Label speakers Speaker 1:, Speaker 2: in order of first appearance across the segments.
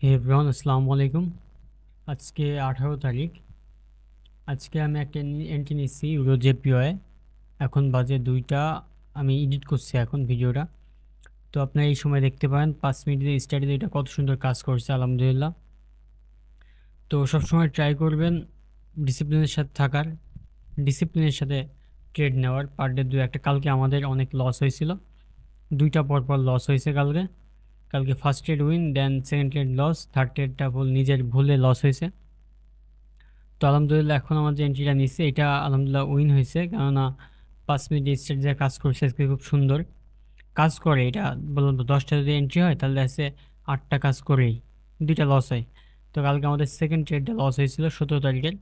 Speaker 1: হে everyone, আসসালামু আলাইকুম। আজকে 18 তারিখ। আজকে আমি একটা এন্ট্রি নিচ্ছি ইউরোজেপিওয়ে। এখন বাজে 2টা। আমি এডিট করছি এখন ভিডিওটা। তো আপনারা এই সময় দেখতে পারেন 5 মিনিটের স্টাডিতে এটা কত সুন্দর কাজ করছে, আলহামদুলিল্লাহ। তো সবসময় ট্রাই করবেন ডিসিপ্লিনের সাথে থাকার, ডিসিপ্লিনের সাথে ট্রেড নেওয়ার। Per day 2-1। কালকে আমাদের অনেক লস হয়েছিল, 2টা পর পর লস হয়েছে কালকে। কালকে first trade win, then second trade loss, third ট্রেডটা নিজের ভুলে লস হয়েছে। তো আলহামদুলিল্লাহ এখন আমার যে এন্ট্রিটা নিচ্ছে এটা আলহামদুলিল্লাহ উইন হয়েছে, কেননা 5 মিনিট স্টেট যে কাজ করছে আজকে খুব সুন্দর কাজ করে। এটা বলুন তো, 10টা যদি এন্ট্রি হয় তাহলে আছে 8টা কাজ করেই 2টা লস হয়। তো কালকে আমাদের সেকেন্ড ট্রেডটা লস হয়েছিল 17 তারিখের।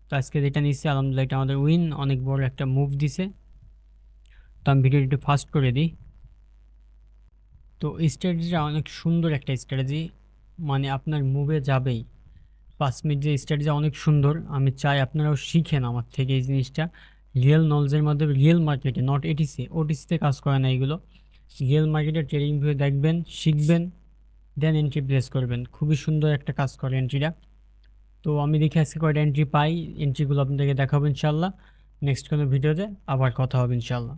Speaker 1: তো আজকে যেটা নিচ্ছে আলহামদুলিল্লাহ এটা আমাদের উইন, অনেক বড় একটা মুভ দিছে। তো আমি ভিডিওটি একটু ফাস্ট করে দিই। তো স্ট্র্যাটেজিটা অনেক সুন্দর একটা স্ট্র্যাটেজি, মানে আপনার মুভে যাবেই। 5 মিনিট যে স্ট্র্যাটেজি অনেক সুন্দর, আমি চাই আপনারাও শিখেন আমার থেকে এই জিনিসটা। রিয়েল নলেজের মাধ্যমে রিয়েল মার্কেটে, নট এটিসি ওটিসিতে কাজ করে না এগুলো। রিয়েল মার্কেটে ট্রেডিং ভিউ দেখবেন, শিখবেন, দেন এন্ট্রি প্লেস করবেন। খুবই সুন্দর একটা কাজ করে এন্ট্রিটা। তো আমি দেখি আজকে কয়টা এন্ট্রি পাই, এন্ট্রিগুলো আপনাদেরকে দেখাবো ইনশাল্লাহ। নেক্সট কোনো ভিডিওতে আবার কথা হবে ইনশাল্লাহ।